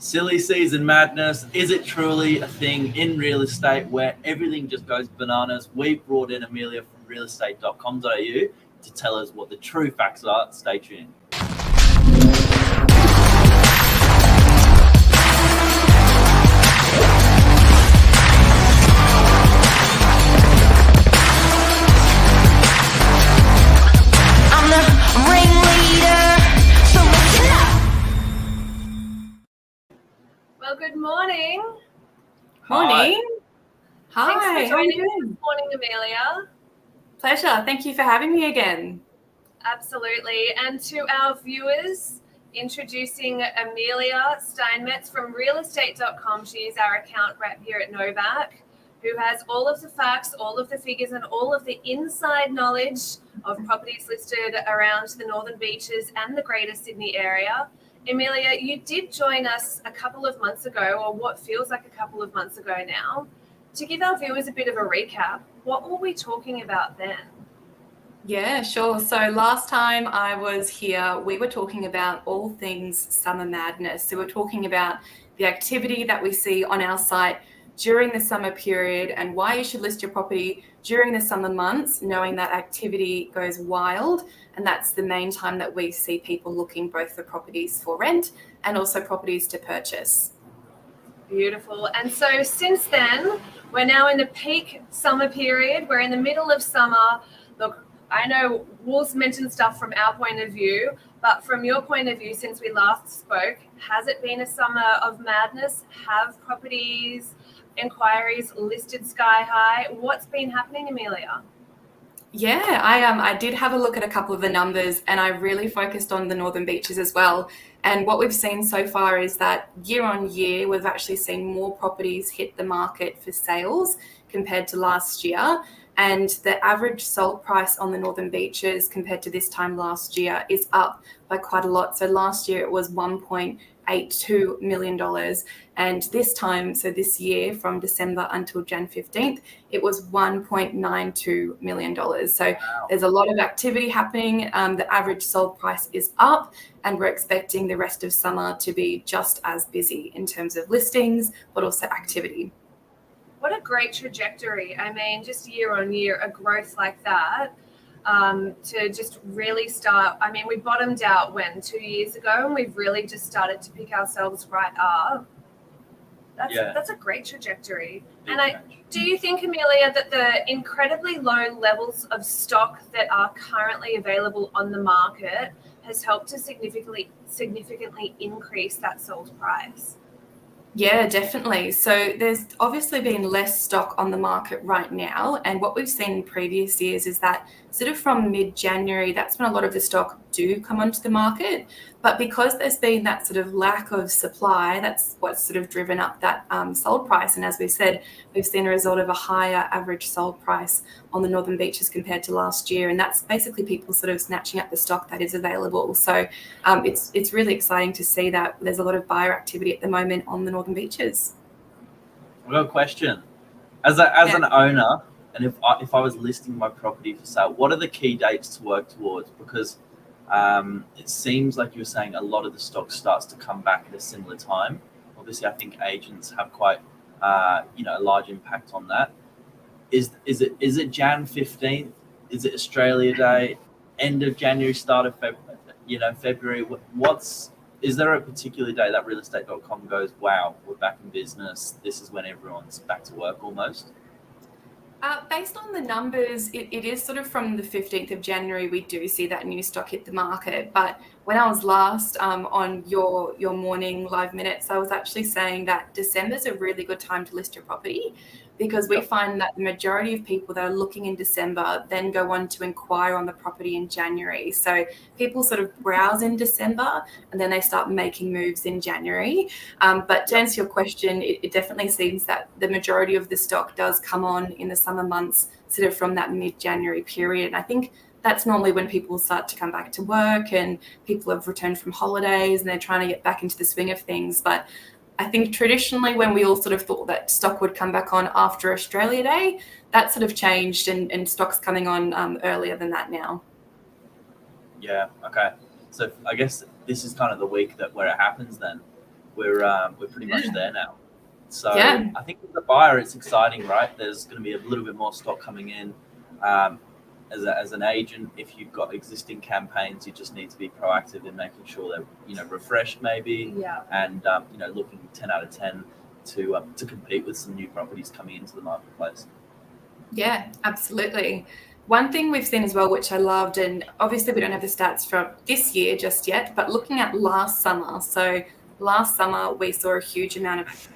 Silly season madness. Is it truly a thing in real estate where everything just goes bananas? We've brought in Amelia from realestate.com.au to tell us what the true facts are. Stay tuned. Well, good morning. Morning. Hi. Thanks for joining us this morning, Amelia. Pleasure. Thank you for having me again. Absolutely. And to our viewers, introducing Amelia Steinmetz from realestate.com. She is our account rep here at Novak, who has all of the facts, all of the figures, and all of the inside knowledge of properties listed around the Northern Beaches and the Greater Sydney area. Amelia, you did join us a couple of months ago, or what feels like a couple of months ago now. To give our viewers a bit of a recap, what were we talking about then? Yeah, sure. So last time I was here, we were talking about all things summer madness. So we're talking about the activity that we see on our site during the summer period and why you should list your property during the summer months, knowing that activity goes wild. And that's the main time that we see people looking both for properties for rent and also properties to purchase. Beautiful. And so since then, we're now in the peak summer period. We're in the middle of summer. Look, I know Wolf's mentioned stuff from our point of view, but from your point of view, since we last spoke, has it been a summer of madness? Have properties, inquiries listed sky high? What's been happening, Amelia? Yeah, I did have a look at a couple of the numbers and I really focused on the Northern Beaches as well. And what we've seen so far is that year on year, we've actually seen more properties hit the market for sales compared to last year. And the average sold price on the Northern Beaches compared to this time last year is up by quite a lot. So last year it was $1.82 million. And this time, so this year from December until Jan 15th, it was $1.92 million. So there's a lot of activity happening. The average sold price is up and we're expecting the rest of summer to be just as busy in terms of listings, but also activity. What a great trajectory. I mean, just year on year, a growth like that to just really start. I mean, we bottomed out 2 years ago and we've really just started to pick ourselves right up. That's a great trajectory. Do you think, Amelia, that the incredibly low levels of stock that are currently available on the market has helped to significantly increase that sold price? Yeah, definitely. So there's obviously been less stock on the market right now. And what we've seen in previous years is that sort of from mid-January, that's when a lot of the stock do come onto the market. But because there's been that sort of lack of supply, that's what's sort of driven up that sold price. And as we said, we've seen a result of a higher average sold price on the Northern Beaches compared to last year. And that's basically people sort of snatching up the stock that is available. So it's really exciting to see that there's a lot of buyer activity at the moment on the Northern Beaches. I've got a question. As an owner, and if I was listing my property for sale, what are the key dates to work towards? Because it seems like you were saying a lot of the stock starts to come back at a similar time. Obviously, I think agents have quite a large impact on that. Is it Jan 15th? Is it Australia Day? End of January, start of February? Is there a particular day that realestate.com goes, wow, we're back in business, this is when everyone's back to work almost? Based on the numbers, it is sort of from the 15th of January, we do see that new stock hit the market. But when I was last on your morning live minutes, I was actually saying that December is a really good time to list your property because we find that the majority of people that are looking in December then go on to inquire on the property in January. So people sort of browse in December and then they start making moves in January. But to answer your question, it definitely seems that the majority of the stock does come on in the summer months, sort of from that mid-January period. And I think that's normally when people start to come back to work and people have returned from holidays and they're trying to get back into the swing of things. But I think traditionally when we all sort of thought that stock would come back on after Australia Day, that sort of changed and stock's coming on earlier than that now. Yeah, okay. So I guess this is kind of the week where it happens then. we're pretty much there now. So Yeah. I think with the buyer, it's exciting, right? There's going to be a little bit more stock coming in. As an agent, if you've got existing campaigns, you just need to be proactive in making sure they're refreshed maybe, and looking 10 out of 10 to compete with some new properties coming into the marketplace. Yeah, absolutely. One thing we've seen as well, which I loved, and obviously we don't have the stats from this year just yet, but looking at last summer. So last summer we saw a huge amount of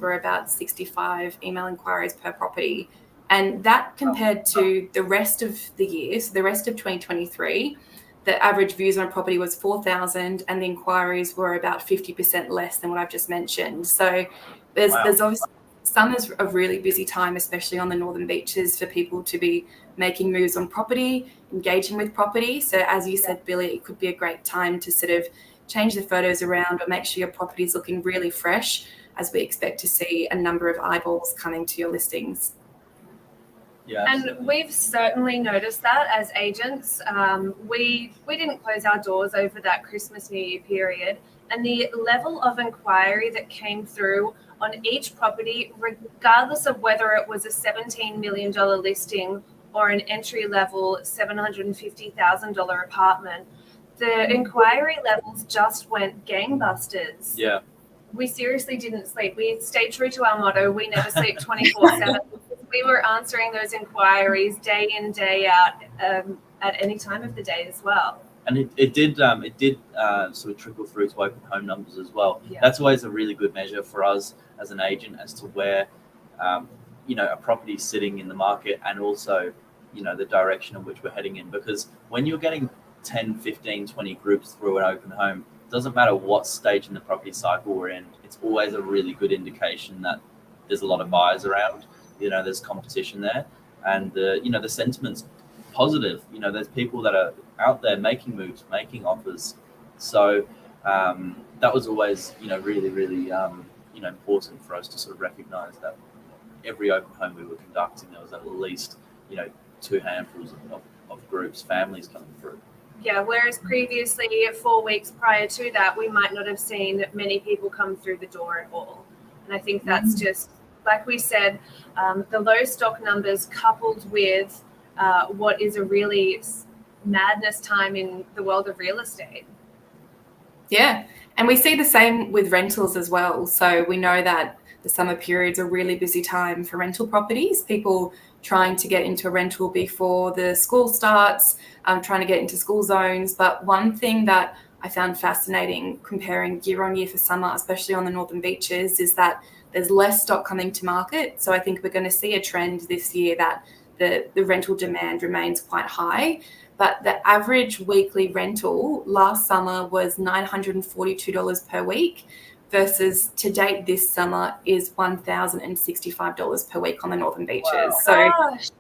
were about 65 email inquiries per property. And that compared to the rest of the year, so the rest of 2023, the average views on a property was 4,000 and the inquiries were about 50% less than what I've just mentioned. So there's obviously summer's a really busy time, especially on the northern beaches, for people to be making moves on property, engaging with property. So as you said, Billy, it could be a great time to sort of change the photos around or make sure your property is looking really fresh, as we expect to see a number of eyeballs coming to your listings. Yeah, and we've certainly noticed that as agents. We didn't close our doors over that Christmas New Year period, and the level of inquiry that came through on each property, regardless of whether it was a $17 million listing or an entry-level $750,000 apartment, the inquiry levels just went gangbusters. Yeah. We seriously didn't sleep. We stayed true to our motto. We never sleep 24/7. We were answering those inquiries day in, day out, at any time of the day as well. And it did sort of trickle through to open home numbers as well. Yeah. That's always a really good measure for us as an agent as to where a property is sitting in the market, and also the direction in which we're heading in. Because when you're getting 10, 15, 20 groups through an open home, doesn't matter what stage in the property cycle we're in, it's always a really good indication that there's a lot of buyers around. There's competition there, and the sentiment's positive. There's people that are out there making moves, making offers. So that was always really, really important for us to sort of recognise that every open home we were conducting, there was at least 2 handfuls of groups, families coming through. Yeah, whereas previously, 4 weeks prior to that, we might not have seen many people come through the door at all. And I think that's just, like we said, the low stock numbers coupled with what is a really madness time in the world of real estate. Yeah, and we see the same with rentals as well. So we know that the summer period's a really busy time for rental properties. People trying to get into a rental before the school starts, trying to get into school zones. But one thing that I found fascinating comparing year on year for summer, especially on the northern beaches, is that there's less stock coming to market. So I think we're going to see a trend this year that the rental demand remains quite high. But the average weekly rental last summer was $942 per week, versus to date this summer is $1,065 per week on the northern beaches. Wow. So gosh,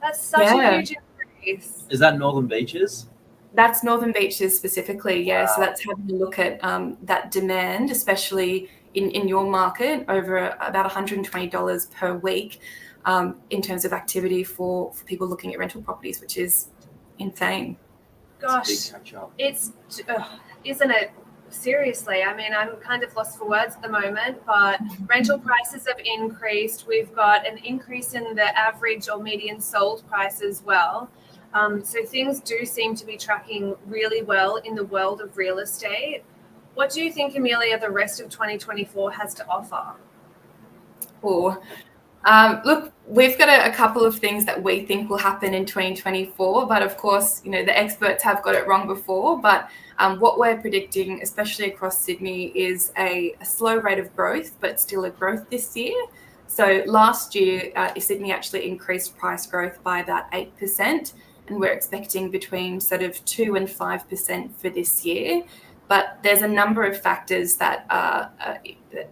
that's such a huge increase. Is that northern beaches? That's northern beaches specifically, yeah. Wow. So that's having a look at that demand, especially in your market, over about $120 per week in terms of activity for people looking at rental properties, which is insane. Gosh, it's isn't it? Seriously, I mean, I'm kind of lost for words at the moment, but rental prices have increased. We've got an increase in the average or median sold price as well. So things do seem to be tracking really well in the world of real estate. What do you think, Amelia, the rest of 2024 has to offer? Look, we've got a couple of things that we think will happen in 2024, but of course, the experts have got it wrong before. But what we're predicting, especially across Sydney, is a slow rate of growth, but still a growth this year. So last year, Sydney actually increased price growth by about 8%, and we're expecting between sort of 2 and 5% for this year. But there's a number of factors that are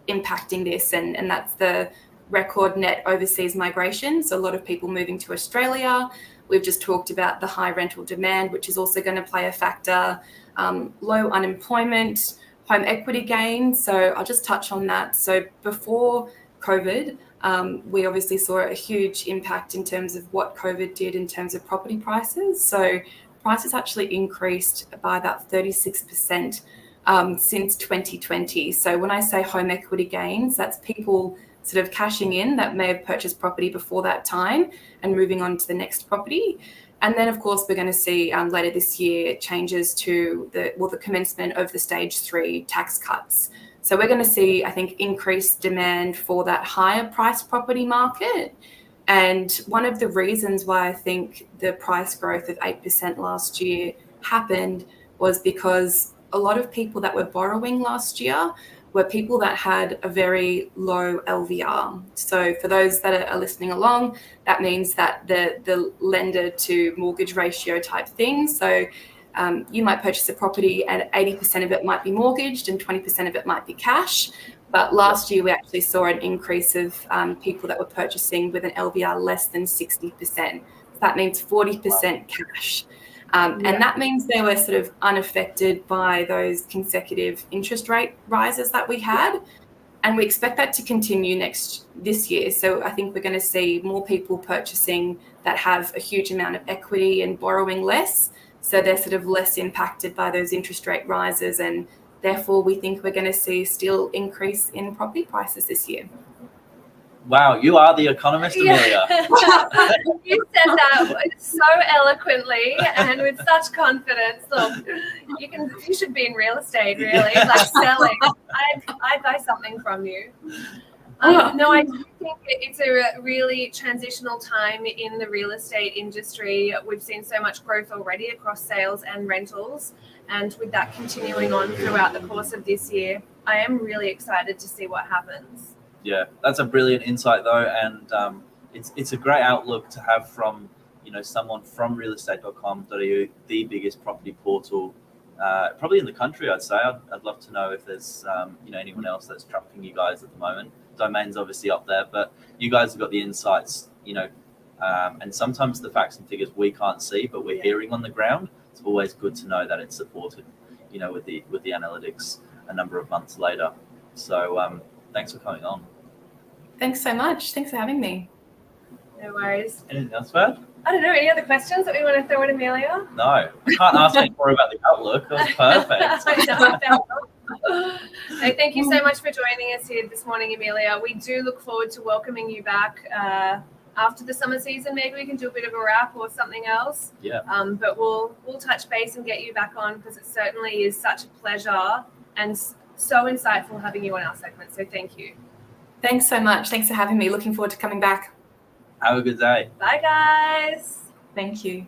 impacting this, and that's the record net overseas migration. So a lot of people moving to Australia. We've just talked about the high rental demand, which is also going to play a factor. Low unemployment, home equity gains. So I'll just touch on that. So before COVID, we obviously saw a huge impact in terms of what COVID did in terms of property prices. So prices actually increased by about 36% since 2020. So when I say home equity gains, that's people sort of cashing in that may have purchased property before that time and moving on to the next property. And then, of course, we're going to see later this year changes to the commencement of the stage 3 tax cuts. So we're going to see, I think, increased demand for that higher price property market. And one of the reasons why I think the price growth of 8% last year happened was because a lot of people that were borrowing last year were people that had a very low LVR. So for those that are listening along, that means that the lender to mortgage ratio type thing. So you might purchase a property and 80% of it might be mortgaged and 20% of it might be cash. But last year we actually saw an increase of people that were purchasing with an LVR less than 60%. That means 40% cash. And that means they were sort of unaffected by those consecutive interest rate rises that we had. And we expect that to continue this year. So I think we're going to see more people purchasing that have a huge amount of equity and borrowing less. So they're sort of less impacted by those interest rate rises. And therefore, we think we're going to see still increase in property prices this year. Wow, you are the economist, Amelia. You said that so eloquently and with such confidence. Look, you should be in real estate, really, like selling. I'd buy something from you. No, I do think it's a really transitional time in the real estate industry. We've seen so much growth already across sales and rentals. And with that continuing on throughout the course of this year, I am really excited to see what happens. Yeah, that's a brilliant insight though, and it's a great outlook to have from someone from realestate.com.au, the biggest property portal probably in the country. I'd say I'd love to know if there's anyone else that's trumping you guys at the moment. Domain's obviously up there, but you guys have got the insights, and sometimes the facts and figures we can't see, but we're hearing on the ground. It's always good to know that it's supported, with the analytics a number of months later. So thanks for coming on. Thanks so much. Thanks for having me. No worries. Anything else, Brad? I don't know. Any other questions that we want to throw at Amelia? No, I can't ask any more about the outlook. That was perfect. So thank you so much for joining us here this morning, Amelia. We do look forward to welcoming you back after the summer season. Maybe we can do a bit of a wrap or something else. Yeah. But we'll touch base and get you back on, because it certainly is such a pleasure and so insightful having you on our segment. So thank you. Thanks so much. Thanks for having me. Looking forward to coming back. Have a good day. Bye, guys. Thank you.